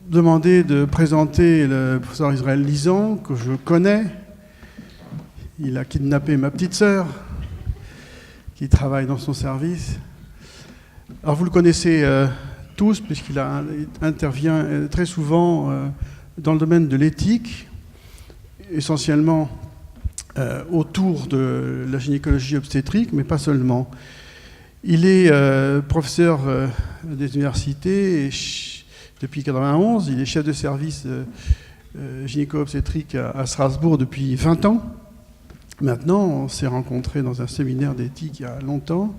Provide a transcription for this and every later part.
demandé de présenter le professeur Israël Lisant, que je connais. Il a kidnappé ma petite sœur, qui travaille dans son service. Alors vous le connaissez tous, puisqu'il intervient très souvent dans le domaine de l'éthique, essentiellement autour de la gynécologie obstétrique, mais pas seulement. Il est professeur des universités et depuis 1991. Il est chef de service gynéco-obstétrique à Strasbourg depuis 20 ans. Maintenant, on s'est rencontrés dans un séminaire d'éthique il y a longtemps.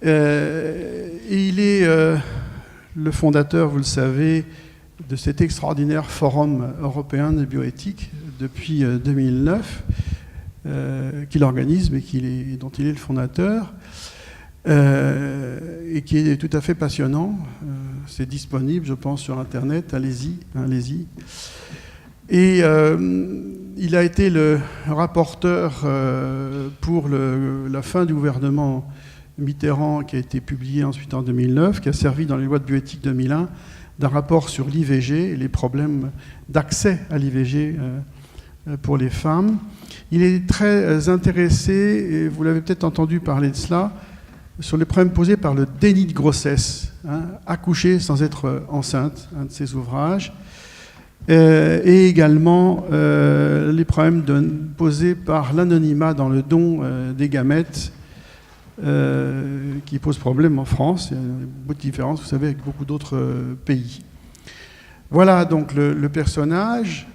Et il est le fondateur, vous le savez, de cet extraordinaire forum européen de bioéthique depuis 2009, qu'il organise, mais dont il est le fondateur, et qui est tout à fait passionnant. C'est disponible, je pense, sur Internet. Allez-y, allez-y. Et il a été le rapporteur pour la fin du gouvernement Mitterrand, qui a été publié ensuite en 2009, qui a servi dans les lois de bioéthique 2001 d'un rapport sur l'IVG et les problèmes d'accès à l'IVG pour les femmes. Il est très intéressé, et vous l'avez peut-être entendu parler de cela, sur les problèmes posés par le déni de grossesse, accoucher sans être enceinte, un de ses ouvrages, et également les problèmes posés par l'anonymat dans le don des gamètes, qui pose problème en France. Il y a beaucoup de différences, vous savez, avec beaucoup d'autres pays. Voilà donc le personnage,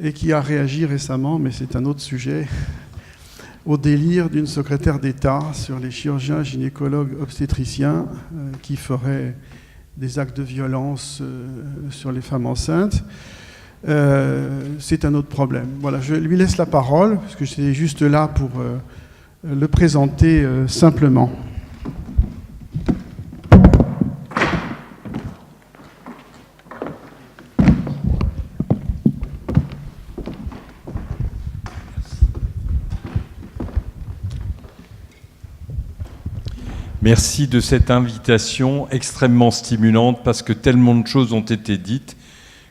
et qui a réagi récemment, mais c'est un autre sujet, au délire d'une secrétaire d'État sur les chirurgiens gynécologues obstétriciens qui feraient des actes de violence sur les femmes enceintes. C'est un autre problème. Voilà, je lui laisse la parole, parce que j'étais juste là pour le présenter simplement. Merci de cette invitation extrêmement stimulante, parce que tellement de choses ont été dites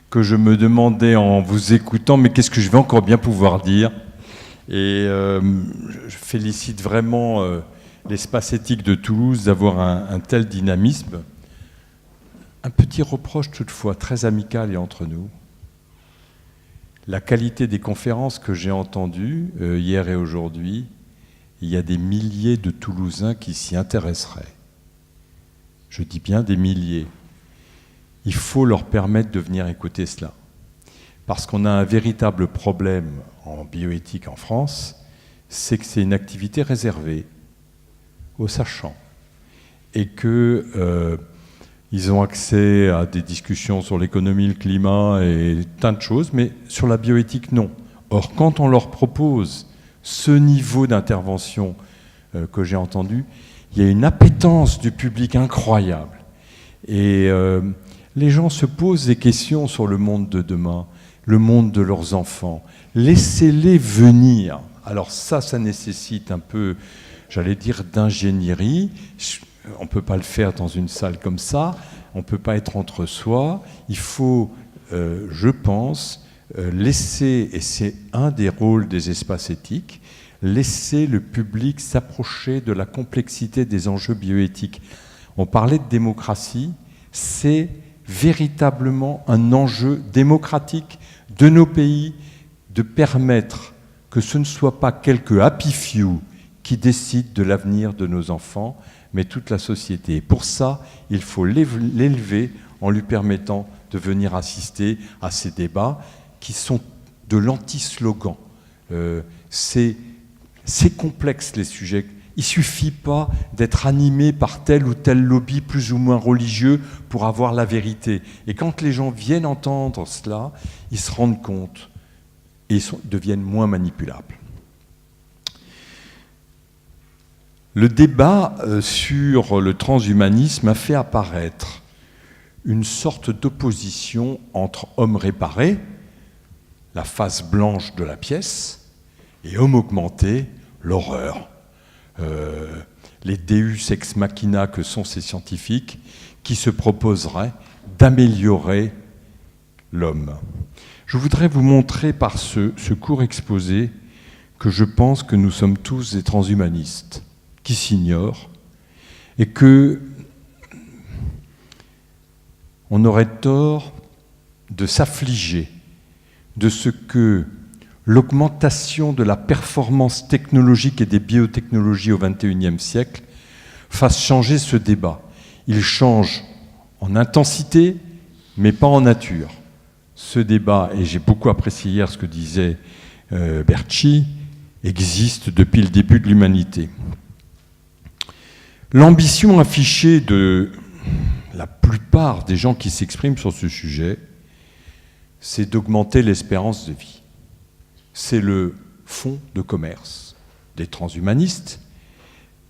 que je me demandais en vous écoutant, mais qu'est-ce que je vais encore bien pouvoir dire ? Et je félicite vraiment l'espace éthique de Toulouse d'avoir un tel dynamisme. Un petit reproche toutefois, très amical et entre nous. La qualité des conférences que j'ai entendues hier et aujourd'hui, il y a des milliers de Toulousains qui s'y intéresseraient. Je dis bien des milliers. Il faut leur permettre de venir écouter cela. Parce qu'on a un véritable problème en bioéthique en France, c'est que c'est une activité réservée aux sachants. Et qu'ils ont accès à des discussions sur l'économie, le climat et tas de choses, mais sur la bioéthique, non. Or, quand on leur propose ce niveau d'intervention que j'ai entendu, il y a une appétence du public incroyable. Et les gens se posent des questions sur le monde de demain, le monde de leurs enfants. Laissez-les venir. Alors ça nécessite un peu, j'allais dire, d'ingénierie. On ne peut pas le faire dans une salle comme ça. On ne peut pas être entre soi. Il faut, je pense, laisser, et c'est un des rôles des espaces éthiques, laisser le public s'approcher de la complexité des enjeux bioéthiques. On parlait de démocratie, c'est véritablement un enjeu démocratique de nos pays de permettre que ce ne soit pas quelques happy few qui décident de l'avenir de nos enfants, mais toute la société. Et pour ça, il faut l'élever en lui permettant de venir assister à ces débats qui sont de l'anti-slogan. C'est complexe, les sujets. Il ne suffit pas d'être animé par tel ou tel lobby plus ou moins religieux pour avoir la vérité. Et quand les gens viennent entendre cela, ils se rendent compte et deviennent moins manipulables. Le débat sur le transhumanisme a fait apparaître une sorte d'opposition entre homme réparé, la face blanche de la pièce, et homme augmenté, l'horreur. Les deus ex machina que sont ces scientifiques qui se proposeraient d'améliorer l'homme. Je voudrais vous montrer par ce court exposé que je pense que nous sommes tous des transhumanistes qui s'ignorent et que on aurait tort de s'affliger de ce que l'augmentation de la performance technologique et des biotechnologies au XXIe siècle fasse changer ce débat. Il change en intensité, mais pas en nature. Ce débat, et j'ai beaucoup apprécié hier ce que disait Bertschy, existe depuis le début de l'humanité. L'ambition affichée de la plupart des gens qui s'expriment sur ce sujet, c'est d'augmenter l'espérance de vie. C'est le fonds de commerce des transhumanistes,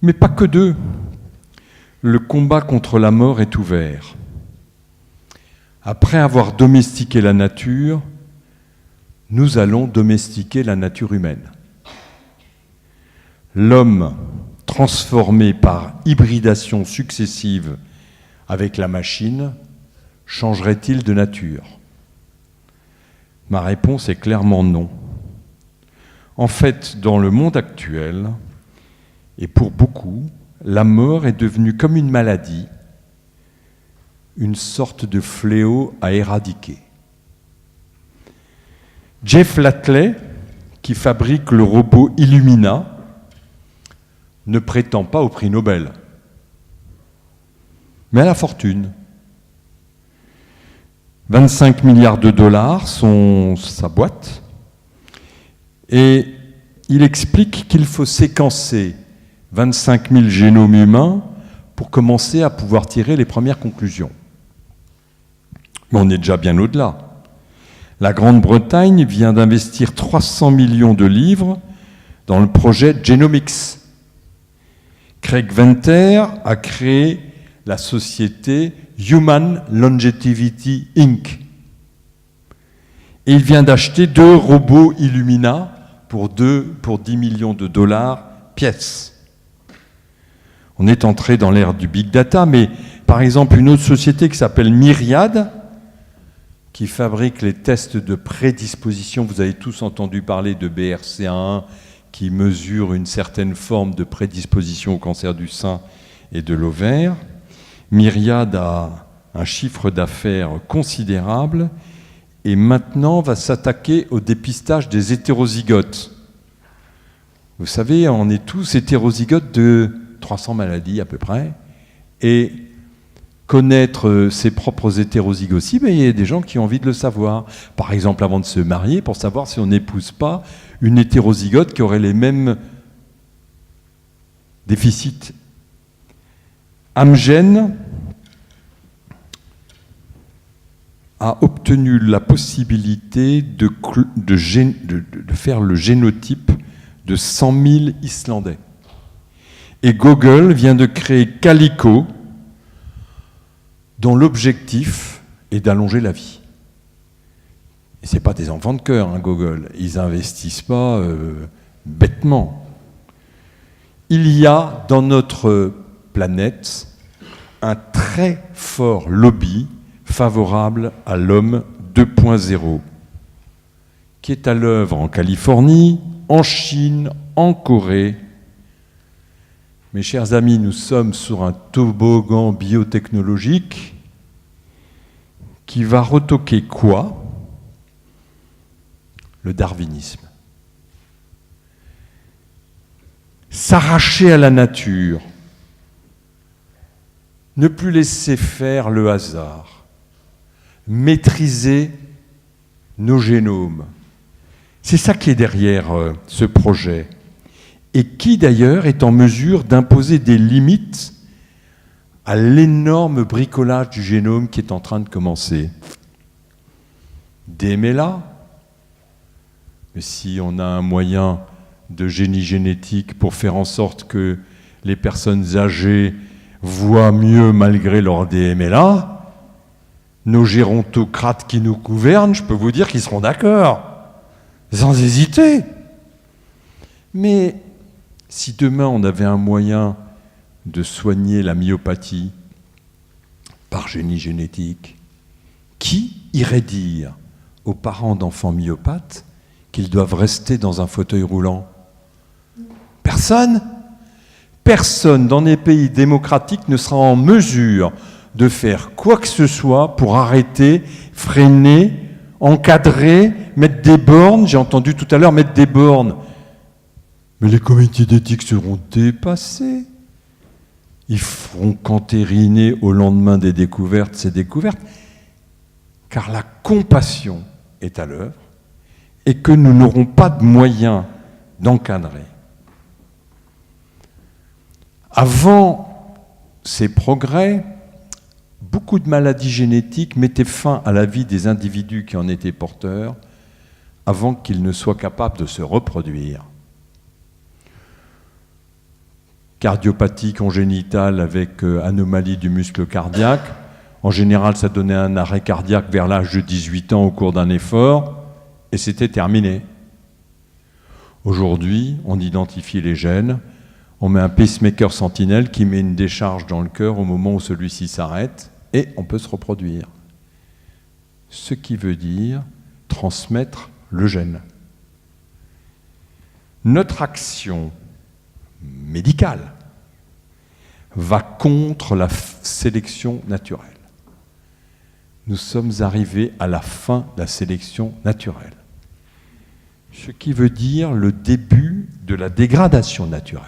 mais pas que d'eux. Le combat contre la mort est ouvert. Après avoir domestiqué la nature, nous allons domestiquer la nature humaine. L'homme, transformé par hybridation successive avec la machine, changerait-il de nature ? Ma réponse est clairement non. En fait, dans le monde actuel, et pour beaucoup, la mort est devenue comme une maladie, une sorte de fléau à éradiquer. Jeff Latley, qui fabrique le robot Illumina, ne prétend pas au prix Nobel, mais à la fortune. 25 milliards de dollars sont sa boîte, et il explique qu'il faut séquencer 25 000 génomes humains pour commencer à pouvoir tirer les premières conclusions. Mais on est déjà bien au-delà. La Grande-Bretagne vient d'investir 300 millions de livres dans le projet Genomics. Craig Venter a créé la société Human Longevity Inc. Et il vient d'acheter 2 robots Illumina pour 10 millions de dollars pièce. On est entré dans l'ère du big data, mais par exemple une autre société qui s'appelle Myriad, qui fabrique les tests de prédisposition. Vous avez tous entendu parler de BRCA1, qui mesure une certaine forme de prédisposition au cancer du sein et de l'ovaire. Myriad a un chiffre d'affaires considérable et maintenant va s'attaquer au dépistage des hétérozygotes. Vous savez, on est tous hétérozygotes de 300 maladies à peu près, et connaître ses propres hétérozygoties, il y a des gens qui ont envie de le savoir. Par exemple, avant de se marier, pour savoir si on n'épouse pas une hétérozygote qui aurait les mêmes déficits. Amgen a obtenu la possibilité de faire le génotype de 100 000 Islandais. Et Google vient de créer Calico, dont l'objectif est d'allonger la vie. Et ce n'est pas des enfants de cœur, Google. Ils n'investissent pas bêtement. Il y a dans notre planète un très fort lobby favorable à l'homme 2.0, qui est à l'œuvre en Californie, en Chine, en Corée. Mes chers amis, nous sommes sur un toboggan biotechnologique qui va retoquer quoi ? Le darwinisme. S'arracher à la nature, ne plus laisser faire le hasard, maîtriser nos génomes. C'est ça qui est derrière ce projet. Et qui d'ailleurs est en mesure d'imposer des limites à l'énorme bricolage du génome qui est en train de commencer. DMLA, mais si on a un moyen de génie génétique pour faire en sorte que les personnes âgées voient mieux malgré leur DMLA, nos gérontocrates qui nous gouvernent, je peux vous dire qu'ils seront d'accord, sans hésiter. Mais si demain on avait un moyen de soigner la myopathie par génie génétique, Qui irait dire aux parents d'enfants myopathes qu'ils doivent rester dans un fauteuil roulant? Personne. Personne dans les pays démocratiques ne sera en mesure de faire quoi que ce soit pour arrêter, freiner, encadrer, mettre des bornes. J'ai entendu tout à l'heure mettre des bornes. Mais les comités d'éthique seront dépassés. Ils feront qu'entériner au lendemain des découvertes ces découvertes, car la compassion est à l'œuvre et que nous n'aurons pas de moyens d'encadrer. Avant ces progrès, beaucoup de maladies génétiques mettaient fin à la vie des individus qui en étaient porteurs avant qu'ils ne soient capables de se reproduire. Cardiopathie congénitale avec anomalie du muscle cardiaque. En général, ça donnait un arrêt cardiaque vers l'âge de 18 ans au cours d'un effort, et c'était terminé. Aujourd'hui, on identifie les gènes, on met un pacemaker sentinelle qui met une décharge dans le cœur au moment où celui-ci s'arrête, et on peut se reproduire. Ce qui veut dire transmettre le gène. Notre action médicale va contre la sélection naturelle. Nous sommes arrivés à la fin de la sélection naturelle. Ce qui veut dire le début de la dégradation naturelle.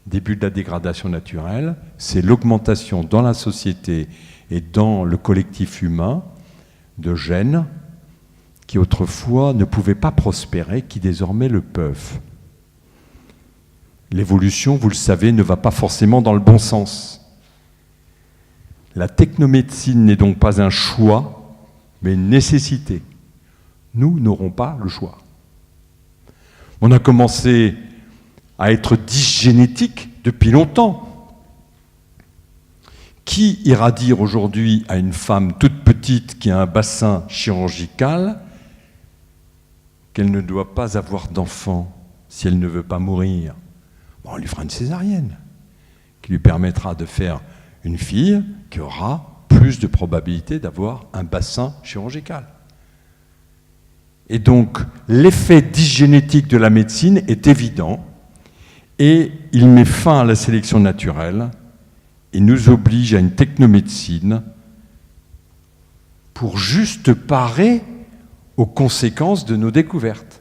Début de la dégradation naturelle, c'est l'augmentation dans la société et dans le collectif humain de gènes qui autrefois ne pouvaient pas prospérer, qui désormais le peuvent. L'évolution, vous le savez, ne va pas forcément dans le bon sens. La technomédecine n'est donc pas un choix, mais une nécessité. Nous n'aurons pas le choix. On a commencé à être dysgénétique depuis longtemps. Qui ira dire aujourd'hui à une femme toute petite qui a un bassin chirurgical qu'elle ne doit pas avoir d'enfant si elle ne veut pas mourir? Bon, on lui fera une césarienne qui lui permettra de faire une fille qui aura plus de probabilité d'avoir un bassin chirurgical. Et donc, l'effet dysgénétique de la médecine est évident et il met fin à la sélection naturelle et nous oblige à une technomédecine pour juste parer aux conséquences de nos découvertes.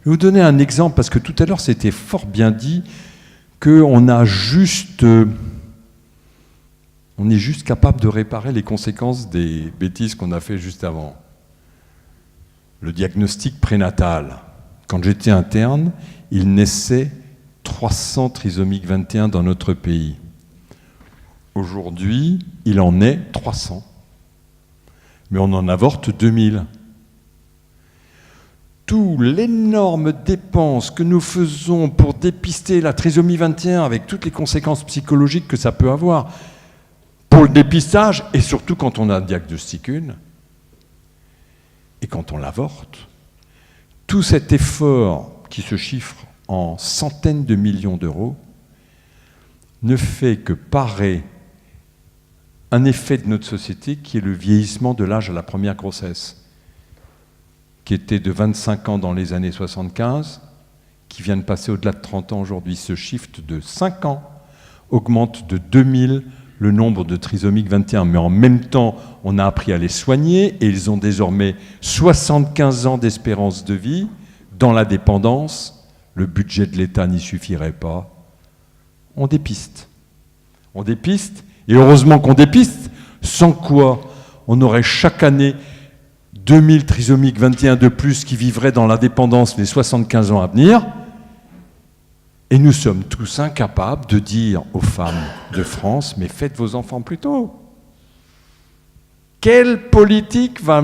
Je vais vous donner un exemple, parce que tout à l'heure, c'était fort bien dit qu'on est juste capable de réparer les conséquences des bêtises qu'on a fait juste avant. Le diagnostic prénatal. Quand j'étais interne, il naissait 300 trisomiques 21 dans notre pays. Aujourd'hui, il en est 300. Mais on en avorte 2000. Toutes l'énorme dépense que nous faisons pour dépister la trisomie 21 avec toutes les conséquences psychologiques que ça peut avoir pour le dépistage et surtout quand on a diagnostique une et quand on l'avorte, tout cet effort qui se chiffre en centaines de millions d'euros ne fait que parer un effet de notre société qui est le vieillissement de l'âge à la première grossesse, qui était de 25 ans dans les années 75, qui vient de passer au-delà de 30 ans aujourd'hui. Ce shift de 5 ans augmente de 2000 le nombre de trisomiques 21. Mais en même temps, on a appris à les soigner et ils ont désormais 75 ans d'espérance de vie. Dans la dépendance, le budget de l'État n'y suffirait pas. On dépiste. On dépiste, et heureusement qu'on dépiste, sans quoi on aurait chaque année 2000 trisomiques 21 de plus qui vivraient dans la dépendance les 75 ans à venir. Et nous sommes tous incapables de dire aux femmes de France, mais faites vos enfants plus tôt. Quelle politique va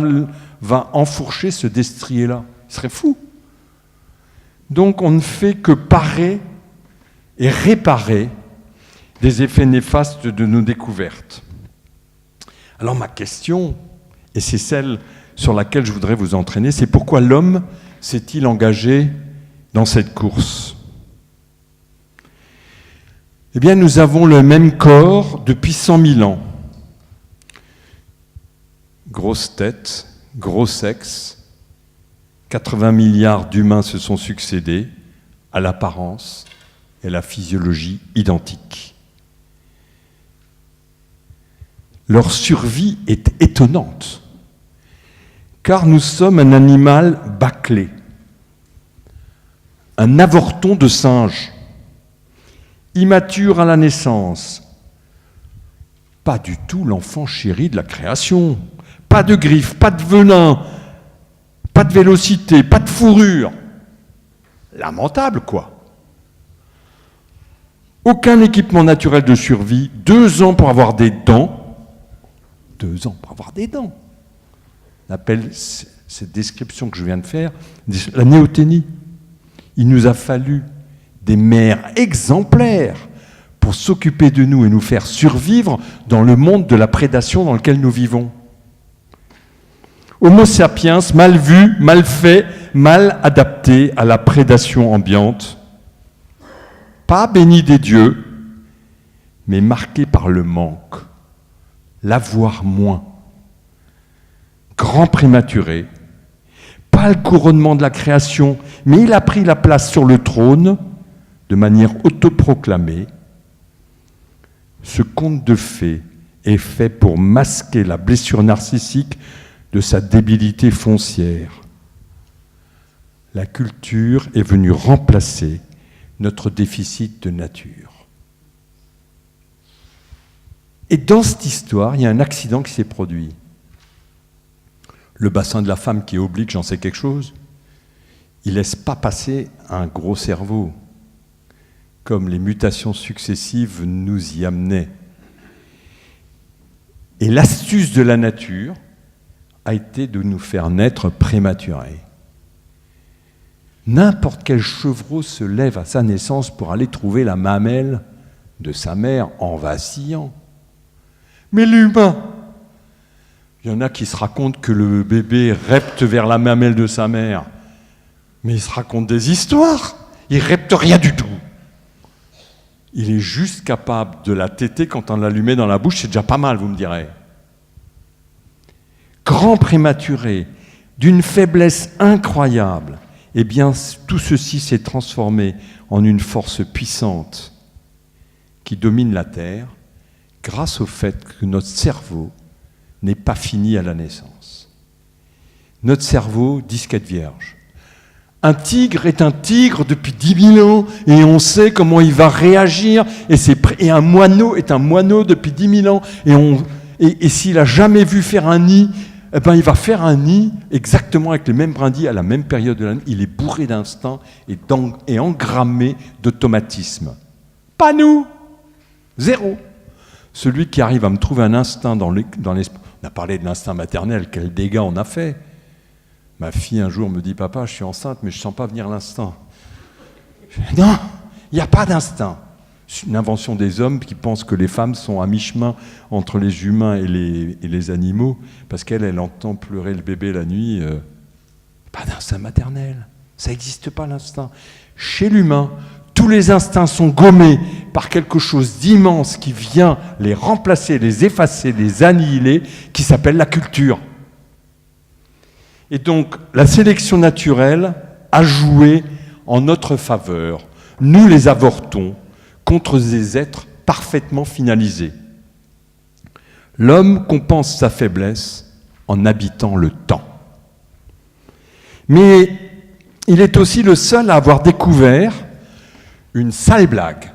enfourcher ce destrier-là? Il serait fou. Donc on ne fait que parer et réparer des effets néfastes de nos découvertes. Alors ma question, et c'est celle sur laquelle je voudrais vous entraîner, c'est pourquoi l'homme s'est-il engagé dans cette course? Eh bien, nous avons le même corps depuis 100 000 ans. Grosse tête, gros sexe, 80 milliards d'humains se sont succédés à l'apparence et à la physiologie identiques. Leur survie est étonnante, car nous sommes un animal bâclé, un avorton de singe, immature à la naissance, pas du tout l'enfant chéri de la création, pas de griffes, pas de venin, pas de vélocité, pas de fourrure. Lamentable, quoi. Aucun équipement naturel de survie, 2 ans pour avoir des dents. 2 ans pour avoir des dents. On appelle cette description que je viens de faire la néoténie. Il nous a fallu des mères exemplaires pour s'occuper de nous et nous faire survivre dans le monde de la prédation dans lequel nous vivons. Homo sapiens, mal vu, mal fait, mal adapté à la prédation ambiante, pas béni des dieux, mais marqué par le manque, l'avoir moins, grand prématuré, pas le couronnement de la création, mais il a pris la place sur le trône de manière autoproclamée. Ce conte de fées est fait pour masquer la blessure narcissique de sa débilité foncière. La culture est venue remplacer notre déficit de nature. Et dans cette histoire, il y a un accident qui s'est produit. Le bassin de la femme qui est oblique, j'en sais quelque chose, il ne laisse pas passer un gros cerveau, comme les mutations successives nous y amenaient. Et l'astuce de la nature a été de nous faire naître prématurés. N'importe quel chevreau se lève à sa naissance pour aller trouver la mamelle de sa mère en vacillant. Mais l'humain, il y en a qui se racontent que le bébé repte vers la mamelle de sa mère. Mais il se raconte des histoires. Il repte rien du tout. Il est juste capable de la téter quand on la lui met dans la bouche. C'est déjà pas mal, vous me direz. Grand prématuré, d'une faiblesse incroyable, eh bien, tout ceci s'est transformé en une force puissante qui domine la Terre grâce au fait que notre cerveau n'est pas fini à la naissance. Notre cerveau, disquette vierge. Un tigre est un tigre depuis 10 000 ans et on sait comment il va réagir. Et un moineau est un moineau depuis 10 000 ans et s'il n'a jamais vu faire un nid, eh ben, il va faire un nid exactement avec les mêmes brindilles à la même période de l'année. Il est bourré d'instinct et engrammé d'automatisme. Pas nous. Zéro. Celui qui arrive à me trouver un instinct dans l'esprit. On a parlé de l'instinct maternel, quel dégât on a fait. Ma fille un jour me dit « Papa, je suis enceinte, mais je ne sens pas venir l'instinct. » Non, il n'y a pas d'instinct. C'est une invention des hommes qui pensent que les femmes sont à mi-chemin entre les humains et les animaux, parce qu'elle entend pleurer le bébé la nuit. Pas d'instinct maternel. Ça n'existe pas, l'instinct. Chez l'humain, tous les instincts sont gommés par quelque chose d'immense qui vient les remplacer, les effacer, les annihiler, qui s'appelle la culture. Et donc, la sélection naturelle a joué en notre faveur. Nous les avortons contre des êtres parfaitement finalisés. L'homme compense sa faiblesse en habitant le temps. Mais il est aussi le seul à avoir découvert une sale blague,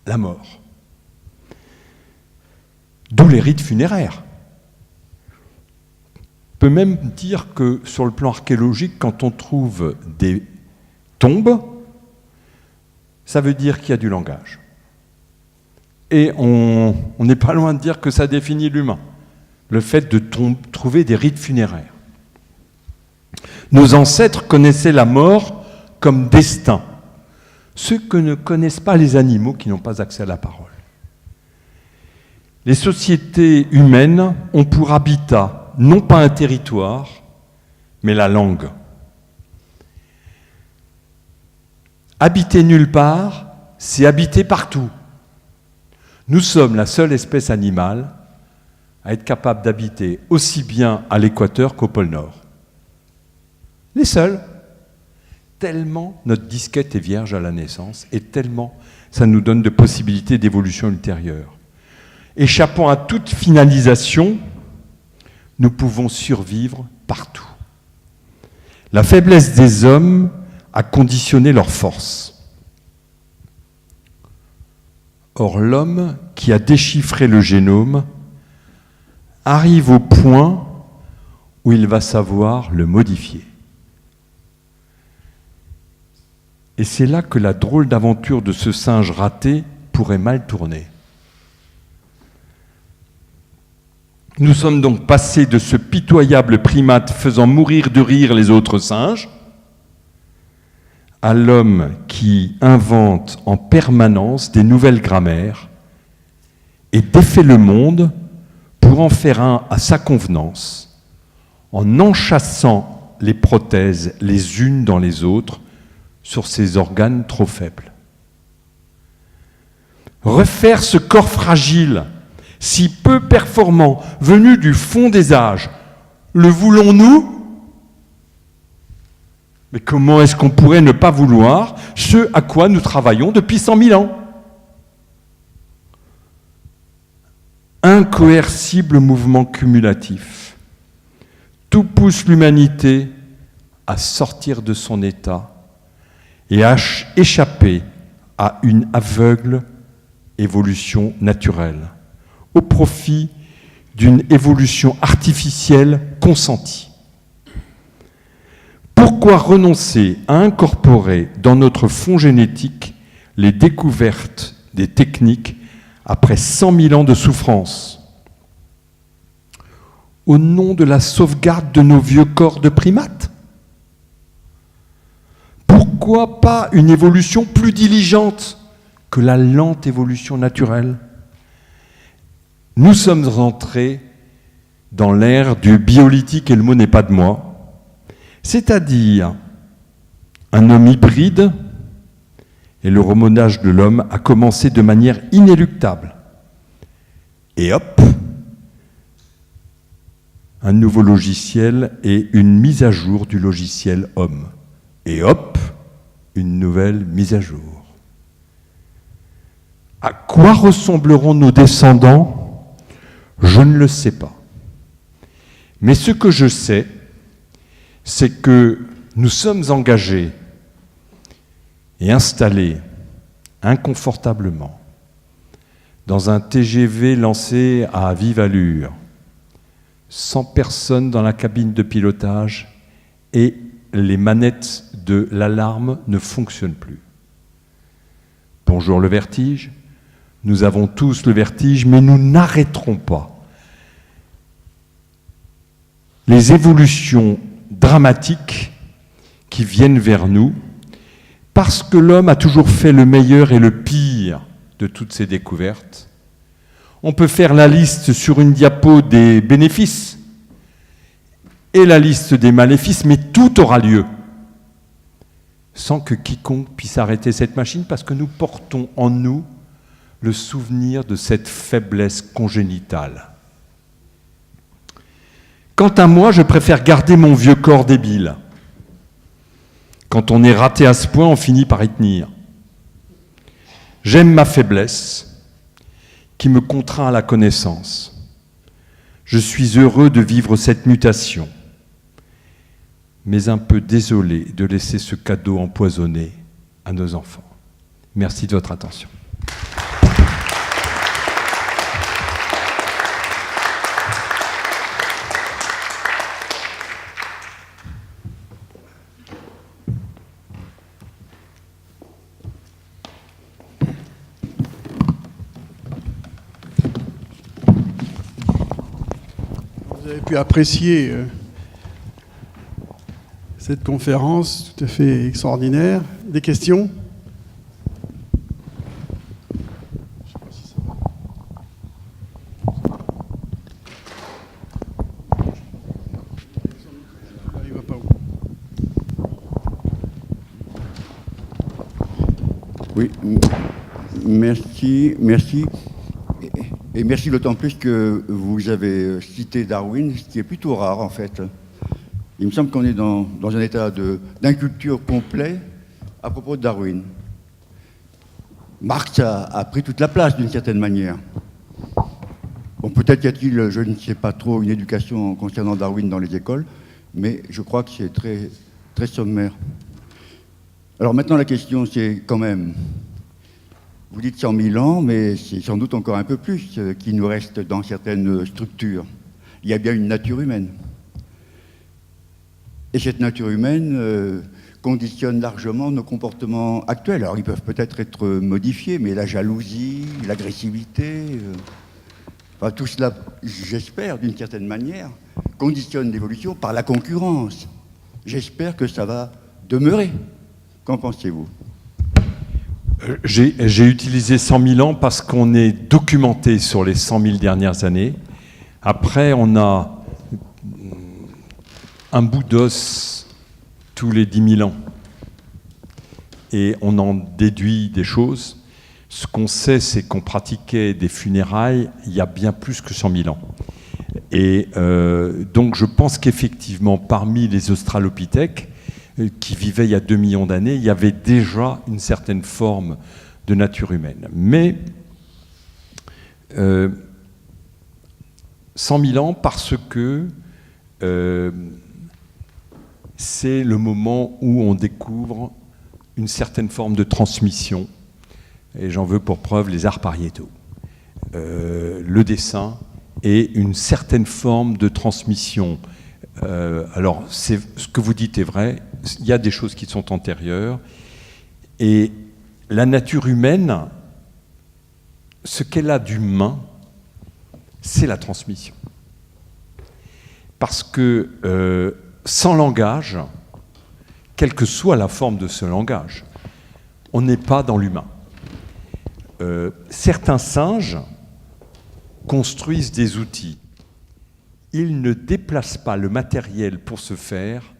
la mort. D'où les rites funéraires. On peut même dire que sur le plan archéologique, quand on trouve des tombes, ça veut dire qu'il y a du langage. Et on n'est pas loin de dire que ça définit l'humain, le fait de trouver des rites funéraires. Nos ancêtres connaissaient la mort comme destin, ce que ne connaissent pas les animaux qui n'ont pas accès à la parole. Les sociétés humaines ont pour habitat non pas un territoire, mais la langue. Habiter nulle part, c'est habiter partout. Nous sommes la seule espèce animale à être capable d'habiter aussi bien à l'équateur qu'au pôle Nord. Les seuls. Tellement notre disquette est vierge à la naissance et tellement ça nous donne de possibilités d'évolution ultérieure. Échappant à toute finalisation, nous pouvons survivre partout. La faiblesse des hommes a conditionné leur force. Or, l'homme qui a déchiffré le génome arrive au point où il va savoir le modifier. Et c'est là que la drôle d'aventure de ce singe raté pourrait mal tourner. Nous sommes donc passés de ce pitoyable primate faisant mourir de rire les autres singes à l'homme qui invente en permanence des nouvelles grammaires et défait le monde pour en faire un à sa convenance, en enchâssant les prothèses les unes dans les autres sur ses organes trop faibles. Refaire ce corps fragile, si peu performant, venu du fond des âges, le voulons-nous ? Mais comment est-ce qu'on pourrait ne pas vouloir ce à quoi nous travaillons depuis 100 000 ans ? Incoercible mouvement cumulatif. Tout pousse l'humanité à sortir de son état et à échapper à une aveugle évolution naturelle, au profit d'une évolution artificielle consentie. Pourquoi renoncer à incorporer dans notre fond génétique les découvertes des techniques après 100 000 ans de souffrance, au nom de la sauvegarde de nos vieux corps de primates ? Pourquoi pas une évolution plus diligente que la lente évolution naturelle ? Nous sommes entrés dans l'ère du biolytique, et le mot n'est pas de moi, c'est-à-dire un homme hybride, et le remontage de l'homme a commencé de manière inéluctable. Et hop, un nouveau logiciel et une mise à jour du logiciel homme. Et hop, une nouvelle mise à jour. À quoi ressembleront nos descendants ? Je ne le sais pas. Mais ce que je sais, c'est que nous sommes engagés et installés inconfortablement dans un TGV lancé à vive allure, sans personne dans la cabine de pilotage et les manettes de l'alarme ne fonctionnent plus. Bonjour le vertige, nous avons tous le vertige, mais nous n'arrêterons pas les évolutions dramatiques qui viennent vers nous, parce que l'homme a toujours fait le meilleur et le pire de toutes ces découvertes. On peut faire la liste sur une diapo des bénéfices et la liste des maléfices, mais tout aura lieu sans que quiconque puisse arrêter cette machine, parce que nous portons en nous le souvenir de cette faiblesse congénitale. Quant à moi, je préfère garder mon vieux corps débile. Quand on est raté à ce point, on finit par y tenir. J'aime ma faiblesse, qui me contraint à la connaissance. Je suis heureux de vivre cette mutation, mais un peu désolé de laisser ce cadeau empoisonné à nos enfants. Merci de votre attention. Vous avez pu apprécier cette conférence tout à fait extraordinaire. Des questions ? Oui, merci. Et merci d'autant plus que vous avez cité Darwin, ce qui est plutôt rare en fait. Il me semble qu'on est dans un état d'inculture complet à propos de Darwin. Marx a pris toute la place d'une certaine manière. Bon, peut-être y a-t-il, je ne sais pas trop, une éducation concernant Darwin dans les écoles, mais je crois que c'est très, très sommaire. Alors maintenant, la question, c'est quand même, vous dites 100 000 ans, mais c'est sans doute encore un peu plus qui nous reste dans certaines structures. Il y a bien une nature humaine. Et cette nature humaine conditionne largement nos comportements actuels. Alors, ils peuvent peut-être être modifiés, mais la jalousie, l'agressivité, enfin, tout cela, j'espère, d'une certaine manière, conditionne l'évolution par la concurrence. J'espère que ça va demeurer. Qu'en pensez-vous ? J'ai utilisé 100 000 ans parce qu'on est documenté sur les 100 000 dernières années. Après, on a un bout d'os tous les 10 000 ans. Et on en déduit des choses. Ce qu'on sait, c'est qu'on pratiquait des funérailles il y a bien plus que 100 000 ans. Et donc je pense qu'effectivement, parmi les australopithèques, qui vivaient il y a 2 millions d'années, il y avait déjà une certaine forme de nature humaine. Mais 100 000 ans parce que c'est le moment où on découvre une certaine forme de transmission, et j'en veux pour preuve les arts pariétaux, le dessin et une certaine forme de transmission. Alors, ce que vous dites est vrai, il y a des choses qui sont antérieures, et la nature humaine, ce qu'elle a d'humain, c'est la transmission. Parce que sans langage, quelle que soit la forme de ce langage, on n'est pas dans l'humain. Certains singes construisent des outils. Ils ne déplacent pas le matériel pour ce faire.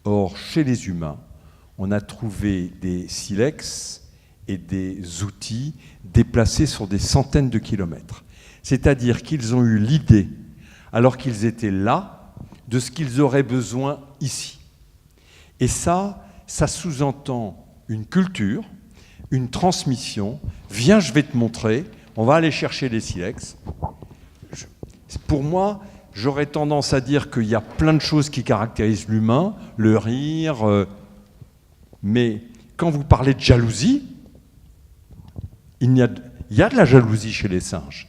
Or, chez les humains, on a trouvé des silex et des outils déplacés sur des centaines de kilomètres. C'est-à-dire qu'ils ont eu l'idée, alors qu'ils étaient là, de ce qu'ils auraient besoin ici. Et ça sous-entend une culture, une transmission. Viens, je vais te montrer, on va aller chercher les silex. Pour moi, j'aurais tendance à dire qu'il y a plein de choses qui caractérisent l'humain, le rire, mais quand vous parlez de jalousie, il y a de la jalousie chez les singes,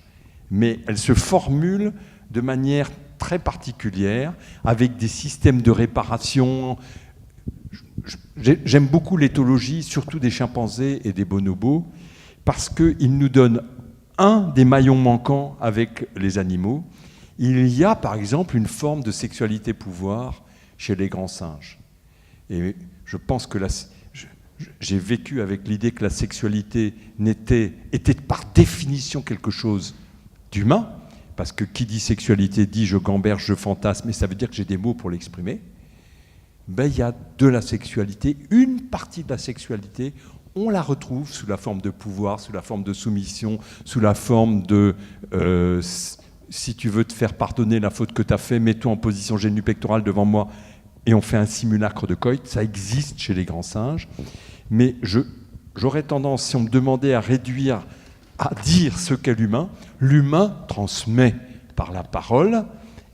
mais elle se formule de manière très particulière, avec des systèmes de réparation. J'aime beaucoup l'éthologie, surtout des chimpanzés et des bonobos, parce qu'ils nous donnent un des maillons manquants avec les animaux. Il y a, par exemple, une forme de sexualité-pouvoir chez les grands singes. Et je pense que j'ai vécu avec l'idée que la sexualité était par définition quelque chose d'humain, parce que qui dit sexualité dit je gamberge, je fantasme, et ça veut dire que j'ai des mots pour l'exprimer. Ben, il y a de la sexualité, une partie de la sexualité, on la retrouve sous la forme de pouvoir, sous la forme de soumission, sous la forme de si tu veux te faire pardonner la faute que tu as fait, mets-toi en position génupectorale devant moi et on fait un simulacre de coït. Ça existe chez les grands singes. Mais j'aurais tendance, si on me demandait à réduire, à dire ce qu'est l'humain transmet par la parole,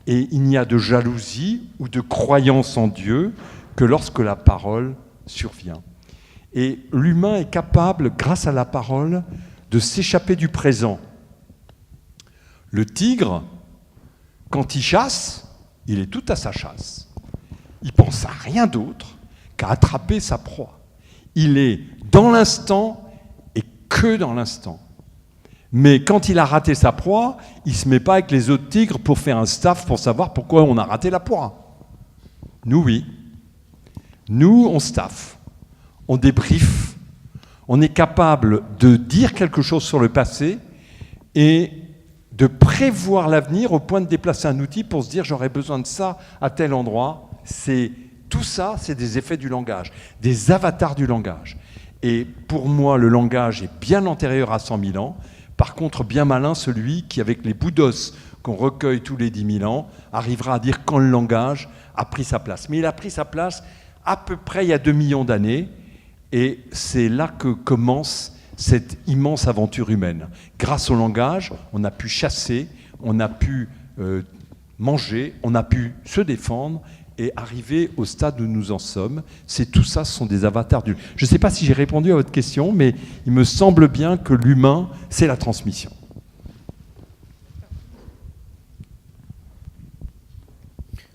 et il n'y a de jalousie ou de croyance en Dieu que lorsque la parole survient. Et l'humain est capable, grâce à la parole, de s'échapper du présent. Le tigre, quand il chasse, il est tout à sa chasse. Il pense à rien d'autre qu'à attraper sa proie. Il est dans l'instant et que dans l'instant. Mais quand il a raté sa proie, il ne se met pas avec les autres tigres pour faire un staff pour savoir pourquoi on a raté la proie. Nous, oui. Nous, on staffe, on débriefe, on est capable de dire quelque chose sur le passé et de prévoir l'avenir au point de déplacer un outil pour se dire j'aurais besoin de ça à tel endroit. Tout ça, c'est des effets du langage, des avatars du langage. Et pour moi, le langage est bien antérieur à 100 000 ans. Par contre, bien malin celui qui, avec les bouts d'os qu'on recueille tous les 10 000 ans, arrivera à dire quand le langage a pris sa place. Mais il a pris sa place à peu près il y a 2 millions d'années, et c'est là que commence cette immense aventure humaine. Grâce au langage, on a pu chasser, on a pu manger, on a pu se défendre et arriver au stade où nous en sommes. C'est tout ça, ce sont des avatars du... Je ne sais pas si j'ai répondu à votre question, mais il me semble bien que l'humain, c'est la transmission.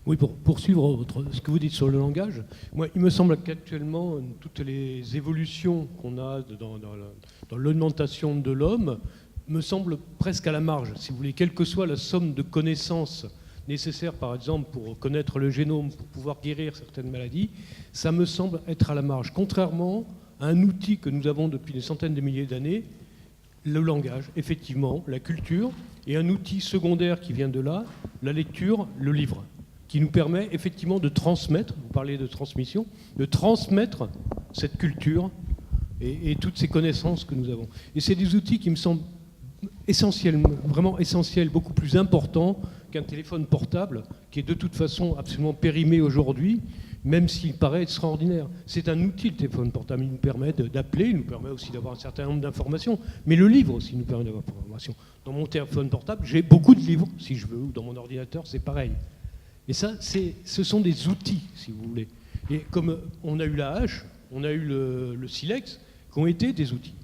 Oui, pour poursuivre ce que vous dites sur le langage, moi, il me semble qu'actuellement, toutes les évolutions qu'on a dans l'augmentation de l'homme me semblent presque à la marge. Si vous voulez, quelle que soit la somme de connaissances nécessaires, par exemple, pour connaître le génome, pour pouvoir guérir certaines maladies, ça me semble être à la marge. Contrairement à un outil que nous avons depuis des centaines de milliers d'années, le langage, effectivement, la culture, et un outil secondaire qui vient de là, la lecture, le livre, qui nous permet effectivement de transmettre, vous parlez de transmission, de transmettre cette culture et toutes ces connaissances que nous avons. Et c'est des outils qui me semblent essentiels, vraiment essentiels, beaucoup plus importants qu'un téléphone portable, qui est de toute façon absolument périmé aujourd'hui, même s'il paraît extraordinaire. C'est un outil, le téléphone portable. Il nous permet d'appeler, il nous permet aussi d'avoir un certain nombre d'informations, mais le livre aussi nous permet d'avoir des informations. Dans mon téléphone portable, j'ai beaucoup de livres, si je veux, ou dans mon ordinateur, c'est pareil. Et ça, ce sont des outils, si vous voulez. Et comme on a eu la hache, on a eu le silex, qui ont été des outils.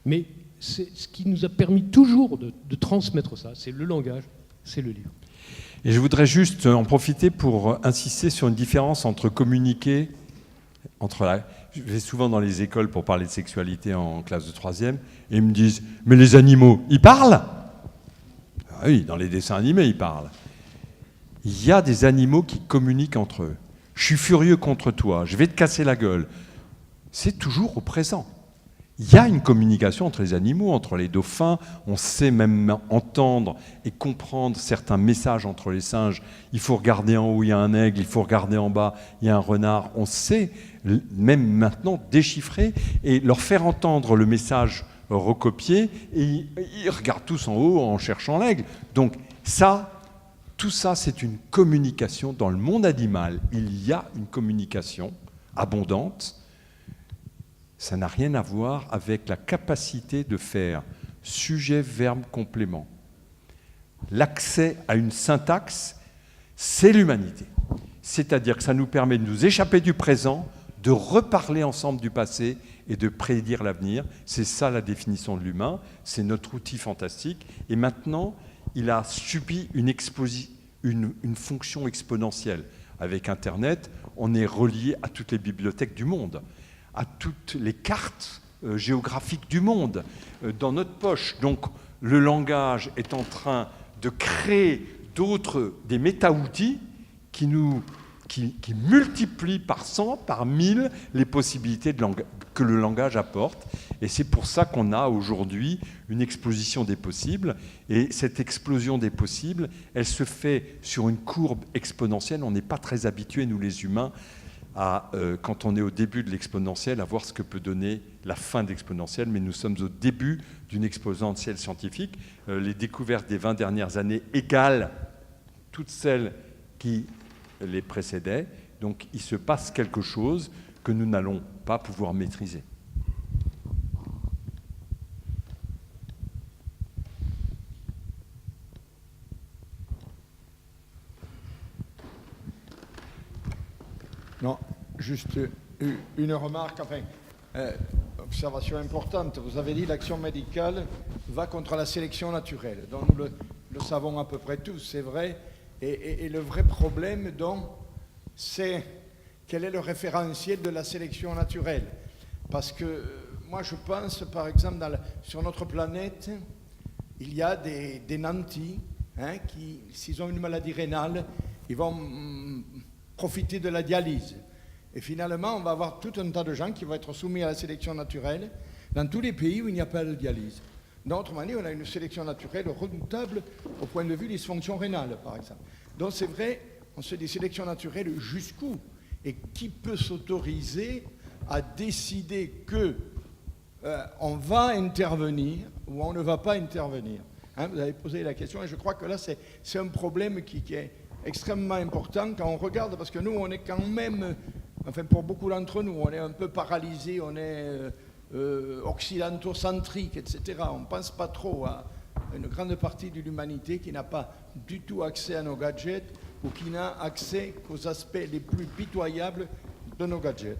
Mais c'est ce qui nous a permis toujours de transmettre ça, c'est le langage, c'est le livre. Et je voudrais juste en profiter pour insister sur une différence entre communiquer, je vais souvent dans les écoles pour parler de sexualité en classe de 3e, et ils me disent « Mais les animaux, ils parlent ?» Ah oui, dans les dessins animés, ils parlent. Il y a des animaux qui communiquent entre eux. Je suis furieux contre toi, je vais te casser la gueule. C'est toujours au présent. Il y a une communication entre les animaux, entre les dauphins. On sait même entendre et comprendre certains messages entre les singes. Il faut regarder en haut, il y a un aigle. Il faut regarder en bas, il y a un renard. On sait même maintenant déchiffrer et leur faire entendre le message recopié. Et ils regardent tous en haut en cherchant l'aigle. Donc tout ça, c'est une communication. Dans le monde animal, il y a une communication abondante. Ça n'a rien à voir avec la capacité de faire sujet, verbe, complément. L'accès à une syntaxe, c'est l'humanité. C'est-à-dire que ça nous permet de nous échapper du présent, de reparler ensemble du passé et de prédire l'avenir. C'est ça la définition de l'humain, c'est notre outil fantastique. Et maintenant, il a subi une fonction exponentielle. Avec Internet, on est relié à toutes les bibliothèques du monde, à toutes les cartes géographiques du monde dans notre poche. Donc le langage est en train de créer des méta-outils qui multiplient par 100, par 1000 les possibilités que le langage apporte. Et c'est pour ça qu'on a aujourd'hui une explosion des possibles. Et cette explosion des possibles, elle se fait sur une courbe exponentielle. On n'est pas très habitués, nous les humains, quand on est au début de l'exponentielle, à voir ce que peut donner la fin de l'exponentielle, mais nous sommes au début d'une exponentielle scientifique. Les découvertes des 20 dernières années égalent toutes celles qui les précédaient. Donc il se passe quelque chose que nous n'allons pas pouvoir maîtriser. Non, juste une remarque, observation importante. Vous avez dit que l'action médicale va contre la sélection naturelle. Donc nous le savons à peu près tous, c'est vrai. Et le vrai problème, donc, c'est quel est le référentiel de la sélection naturelle. Parce que moi, je pense, par exemple, sur notre planète, il y a des nantis qui, s'ils ont une maladie rénale, ils vont profiter de la dialyse. Et finalement, on va avoir tout un tas de gens qui vont être soumis à la sélection naturelle dans tous les pays où il n'y a pas de dialyse. D'autrement dit, on a une sélection naturelle redoutable au point de vue dysfonction rénale, par exemple. Donc c'est vrai, on se dit sélection naturelle jusqu'où? Et qui peut s'autoriser à décider que on va intervenir ou on ne va pas intervenir. Hein, vous avez posé la question et je crois que là, c'est un problème qui est extrêmement important quand on regarde, parce que nous, on est quand même, enfin pour beaucoup d'entre nous, on est un peu paralysés, on est occidentocentrique, etc. On ne pense pas trop à une grande partie de l'humanité qui n'a pas du tout accès à nos gadgets ou qui n'a accès qu'aux aspects les plus pitoyables de nos gadgets.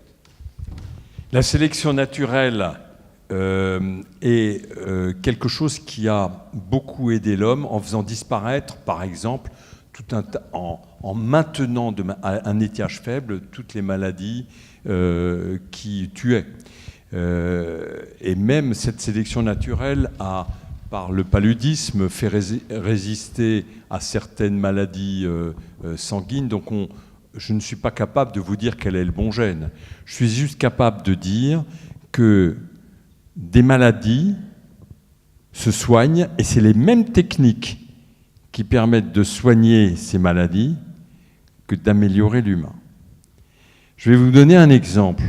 La sélection naturelle est quelque chose qui a beaucoup aidé l'homme en faisant disparaître, par exemple, en maintenant à un étiage faible toutes les maladies qui tuaient. Et même cette sélection naturelle a, par le paludisme, fait résister à certaines maladies sanguines. Donc je ne suis pas capable de vous dire quel est le bon gène. Je suis juste capable de dire que des maladies se soignent, et c'est les mêmes techniques qui permettent de soigner ces maladies que d'améliorer l'humain. Je vais vous donner un exemple.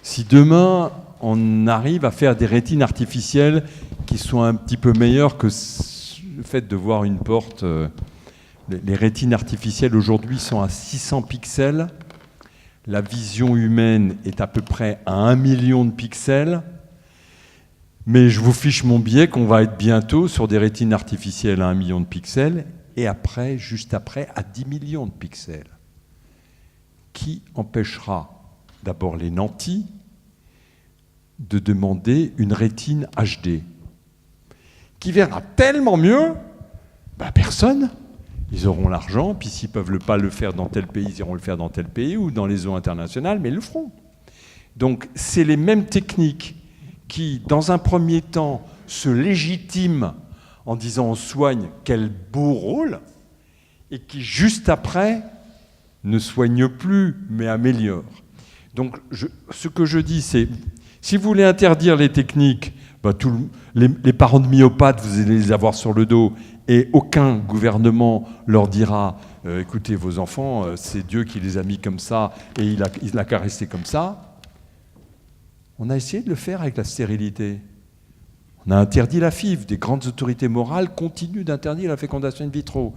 Si demain, on arrive à faire des rétines artificielles qui sont un petit peu meilleures que le fait de voir une porte, les rétines artificielles aujourd'hui sont à 600 pixels, la vision humaine est à peu près à 1 million de pixels, mais je vous fiche mon billet qu'on va être bientôt sur des rétines artificielles à 1 million de pixels, et après, juste après, à 10 millions de pixels. Qui empêchera d'abord les nantis de demander une rétine HD? Qui verra tellement mieux? Personne. Ils auront l'argent, puis s'ils ne peuvent pas le faire dans tel pays, ils iront le faire dans tel pays ou dans les eaux internationales, mais ils le feront. Donc c'est les mêmes techniques qui, dans un premier temps, se légitiment en disant on soigne, quel beau rôle, et qui, juste après, ne soignent plus, mais améliorent. Donc ce que je dis, c'est, si vous voulez interdire les techniques, les parents de myopathes, vous allez les avoir sur le dos, et aucun gouvernement leur dira écoutez, vos enfants, c'est Dieu qui les a mis comme ça, et il a caressé comme ça. On a essayé de le faire avec la stérilité. On a interdit la FIV. Des grandes autorités morales continuent d'interdire la fécondation in vitro.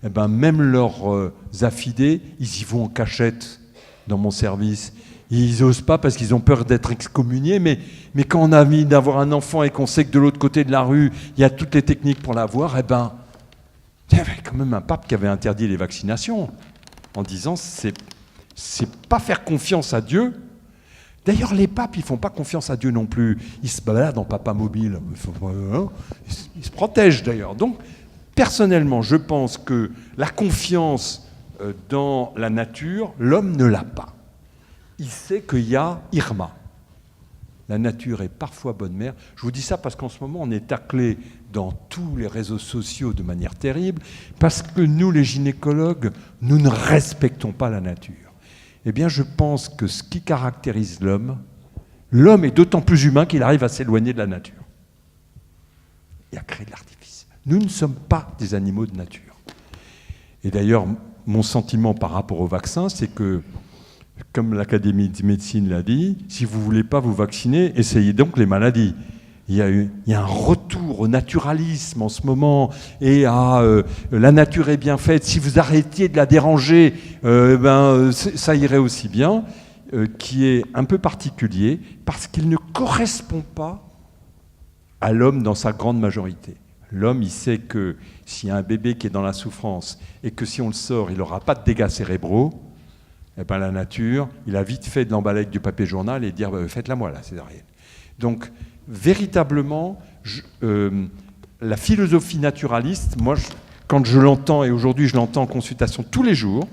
Eh ben, même leurs affidés, ils y vont en cachette dans mon service. Ils n'osent pas parce qu'ils ont peur d'être excommuniés, mais quand on a envie d'avoir un enfant et qu'on sait que de l'autre côté de la rue, il y a toutes les techniques pour l'avoir, eh ben, il y avait quand même un pape qui avait interdit les vaccinations en disant c'est pas faire confiance à Dieu. D'ailleurs, les papes, ils ne font pas confiance à Dieu non plus. Ils se baladent en papa mobile. Ils se protègent d'ailleurs. Donc, personnellement, je pense que la confiance dans la nature, l'homme ne l'a pas. Il sait qu'il y a Irma. La nature est parfois bonne mère. Je vous dis ça parce qu'en ce moment, on est taclé dans tous les réseaux sociaux de manière terrible, parce que nous, les gynécologues, nous ne respectons pas la nature. Eh bien, je pense que ce qui caractérise l'homme est d'autant plus humain qu'il arrive à s'éloigner de la nature et à créer de l'artifice. Nous ne sommes pas des animaux de nature. Et d'ailleurs, mon sentiment par rapport au vaccin, c'est que, comme l'Académie de médecine l'a dit, si vous ne voulez pas vous vacciner, essayez donc les maladies. Il y a un retour au naturalisme en ce moment et à la nature est bien faite. Si vous arrêtiez de la déranger, ça irait aussi bien, qui est un peu particulier parce qu'il ne correspond pas à l'homme dans sa grande majorité. L'homme, il sait que s'il y a un bébé qui est dans la souffrance et que si on le sort, il n'aura pas de dégâts cérébraux, eh ben la nature, il a vite fait de l'emballer avec du papier journal et dire faites-la moi là, césarienne. Donc, véritablement, la philosophie naturaliste, moi, quand je l'entends, et aujourd'hui je l'entends en consultation tous les jours,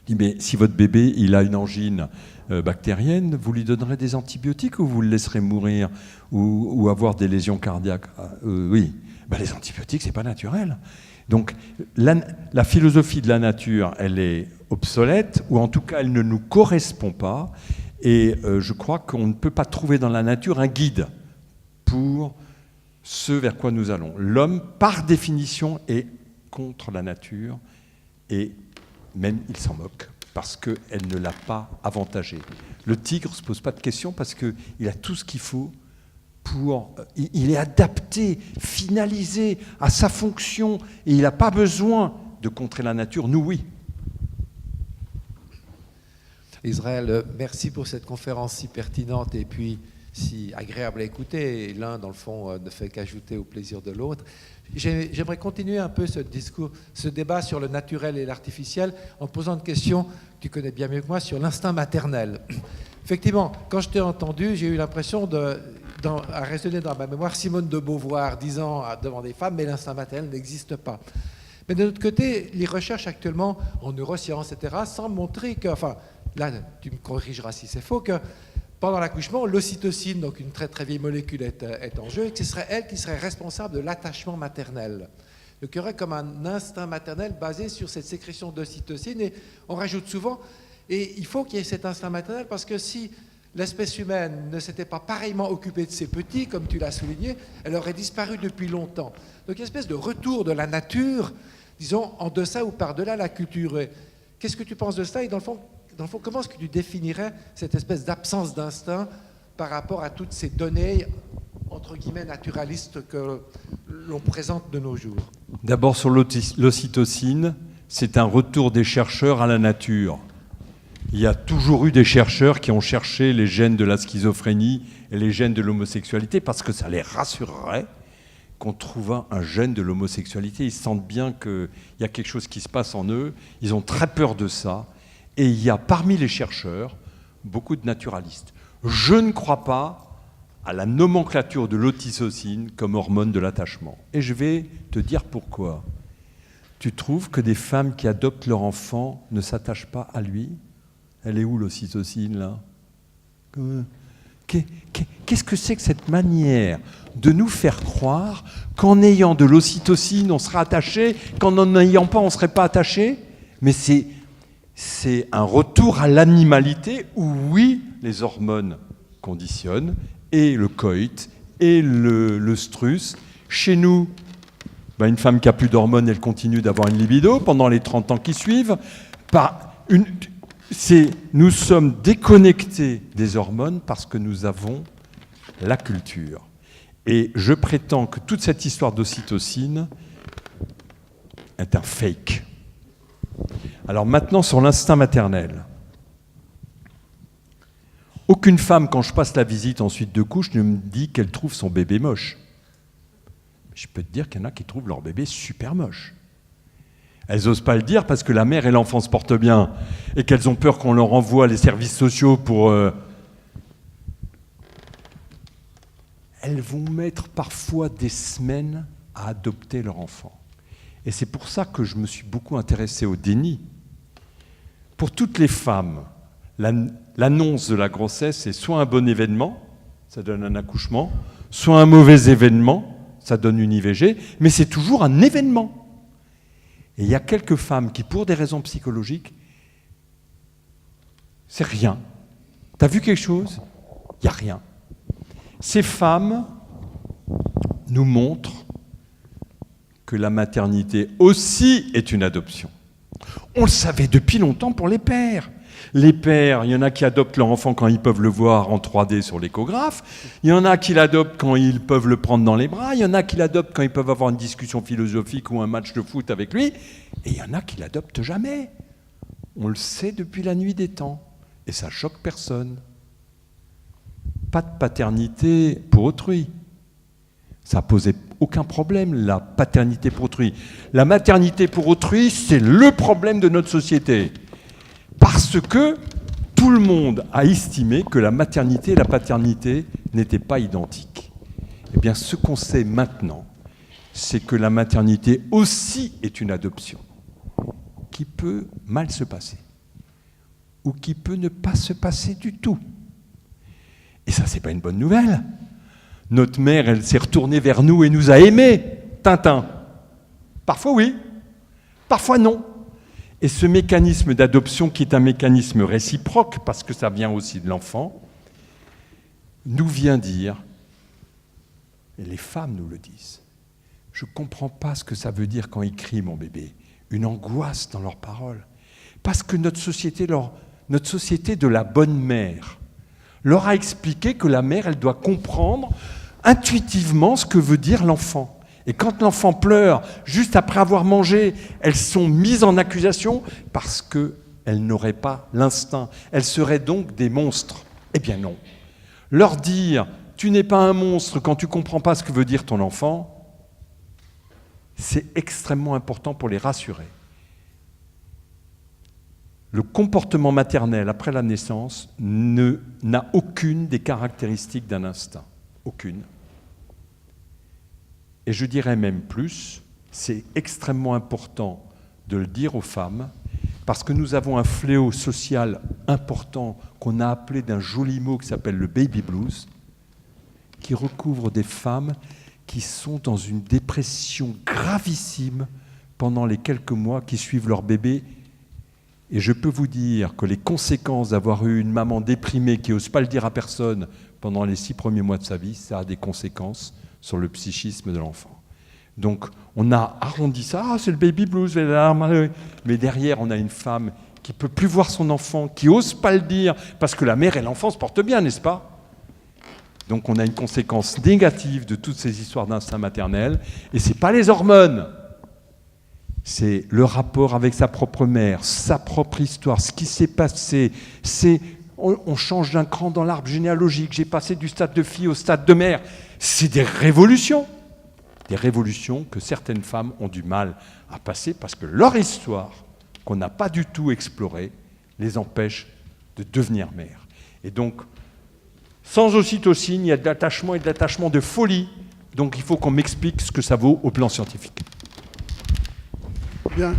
je dis, mais si votre bébé il a une angine bactérienne, vous lui donnerez des antibiotiques ou vous le laisserez mourir ou avoir des lésions cardiaques? Oui, les antibiotiques, c'est pas naturel. Donc, la philosophie de la nature, elle est obsolète, ou en tout cas, elle ne nous correspond pas. Et je crois qu'on ne peut pas trouver dans la nature un guide pour ce vers quoi nous allons. L'homme, par définition, est contre la nature et même il s'en moque. parce qu'elle ne l'a pas avantagé. Le tigre ne se pose pas de questions parce qu'il a tout ce qu'il faut pour... Il est adapté, finalisé à sa fonction, et il n'a pas besoin de contrer la nature. Nous, oui. Israël, merci pour cette conférence si pertinente et puis si agréable à écouter. L'un, dans le fond, ne fait qu'ajouter au plaisir de l'autre. J'aimerais continuer un peu ce discours, ce débat sur le naturel et l'artificiel en posant une question que tu connais bien mieux que moi sur l'instinct maternel. Effectivement, quand je t'ai entendu, j'ai eu l'impression à résonner dans ma mémoire Simone de Beauvoir disant devant des femmes « mais l'instinct maternel n'existe pas ». Mais de l'autre côté, les recherches actuellement en neurosciences, etc., semblent montrer que, enfin, là, tu me corrigeras si c'est faux, que pendant l'accouchement, l'ocytocine, donc une très très vieille molécule, est en jeu et que ce serait elle qui serait responsable de l'attachement maternel. Donc il y aurait comme un instinct maternel basé sur cette sécrétion d'ocytocine et on rajoute souvent, et il faut qu'il y ait cet instinct maternel parce que si l'espèce humaine ne s'était pas pareillement occupée de ses petits, comme tu l'as souligné, elle aurait disparu depuis longtemps. Donc une espèce de retour de la nature, disons, en deçà ou par-delà la culture. Qu'est-ce que tu penses de ça et dans le fond, comment est-ce que tu définirais cette espèce d'absence d'instinct par rapport à toutes ces données, entre guillemets, naturalistes que l'on présente de nos jours? D'abord, sur l'ocytocine, c'est un retour des chercheurs à la nature. Il y a toujours eu des chercheurs qui ont cherché les gènes de la schizophrénie et les gènes de l'homosexualité parce que ça les rassurerait qu'on trouve un gène de l'homosexualité. Ils sentent bien qu'il y a quelque chose qui se passe en eux. Ils ont très peur de ça. Et il y a parmi les chercheurs beaucoup de naturalistes. Je ne crois pas à la nomenclature de l'ocytocine comme hormone de l'attachement. Et je vais te dire pourquoi. Tu trouves que des femmes qui adoptent leur enfant ne s'attachent pas à lui? Elle est où l'ocytocine, là? Qu'est-ce que c'est que cette manière de nous faire croire qu'en ayant de l'ocytocine, on sera attaché, qu'en n'en ayant pas, on ne serait pas attaché? Mais c'est un retour à l'animalité où, oui, les hormones conditionnent, et le coït, et le strus. Chez nous, une femme qui n'a plus d'hormones, elle continue d'avoir une libido pendant les 30 ans qui suivent. Nous sommes déconnectés des hormones parce que nous avons la culture. Et je prétends que toute cette histoire d'ocytocine est un fake. Alors maintenant, sur l'instinct maternel. Aucune femme, quand je passe la visite ensuite de couche, ne me dit qu'elle trouve son bébé moche. Je peux te dire qu'il y en a qui trouvent leur bébé super moche. Elles n'osent pas le dire parce que la mère et l'enfant se portent bien et qu'elles ont peur qu'on leur envoie les services sociaux pour... Elles vont mettre parfois des semaines à adopter leur enfant. Et c'est pour ça que je me suis beaucoup intéressé au déni. Pour toutes les femmes, l'annonce de la grossesse est soit un bon événement, ça donne un accouchement, soit un mauvais événement, ça donne une IVG, mais c'est toujours un événement. Et il y a quelques femmes qui, pour des raisons psychologiques, c'est rien. T'as vu quelque chose? Il n'y a rien. Ces femmes nous montrent que la maternité aussi est une adoption. On le savait depuis longtemps pour les pères. Les pères, il y en a qui adoptent leur enfant quand ils peuvent le voir en 3D sur l'échographe. Il y en a qui l'adoptent quand ils peuvent le prendre dans les bras. Il y en a qui l'adoptent quand ils peuvent avoir une discussion philosophique ou un match de foot avec lui. Et il y en a qui l'adoptent jamais. On le sait depuis la nuit des temps. Et ça choque personne. Pas de paternité pour autrui. Ça posait aucun problème, la paternité pour autrui. La maternité pour autrui, c'est le problème de notre société. Parce que tout le monde a estimé que la maternité et la paternité n'étaient pas identiques. Eh bien, ce qu'on sait maintenant, c'est que la maternité aussi est une adoption qui peut mal se passer ou qui peut ne pas se passer du tout. Et ça, c'est pas une bonne nouvelle. Notre mère, elle s'est retournée vers nous et nous a aimés, Tintin. Parfois oui, parfois non. Et ce mécanisme d'adoption, qui est un mécanisme réciproque, parce que ça vient aussi de l'enfant, nous vient dire, et les femmes nous le disent, je ne comprends pas ce que ça veut dire quand il crie, mon bébé, une angoisse dans leurs paroles. Parce que notre société de la bonne mère leur a expliqué que la mère, elle doit comprendre intuitivement ce que veut dire l'enfant. Et quand l'enfant pleure, juste après avoir mangé, elles sont mises en accusation parce qu'elles n'auraient pas l'instinct. Elles seraient donc des monstres. Eh bien non. Leur dire « tu n'es pas un monstre quand tu ne comprends pas ce que veut dire ton enfant », c'est extrêmement important pour les rassurer. Le comportement maternel après la naissance n'a aucune des caractéristiques d'un instinct. Aucune. Et je dirais même plus, c'est extrêmement important de le dire aux femmes, parce que nous avons un fléau social important qu'on a appelé d'un joli mot qui s'appelle le baby blues, qui recouvre des femmes qui sont dans une dépression gravissime pendant les quelques mois qui suivent leur bébé. Et je peux vous dire que les conséquences d'avoir eu une maman déprimée qui n'ose pas le dire à personne pendant les 6 premiers mois de sa vie, ça a des conséquences sur le psychisme de l'enfant. Donc on a arrondi ça, c'est le baby blues, mais derrière on a une femme qui ne peut plus voir son enfant, qui n'ose pas le dire, parce que la mère et l'enfant se portent bien, n'est-ce pas ? Donc on a une conséquence négative de toutes ces histoires d'instinct maternel, et ce n'est pas les hormones, c'est le rapport avec sa propre mère, sa propre histoire, ce qui s'est passé. On change d'un cran dans l'arbre généalogique, j'ai passé du stade de fille au stade de mère. C'est des révolutions que certaines femmes ont du mal à passer parce que leur histoire, qu'on n'a pas du tout explorée, les empêche de devenir mère. Et donc, sans ocytocine, il y a de l'attachement et de l'attachement de folie. Donc il faut qu'on m'explique ce que ça vaut au plan scientifique. Bien.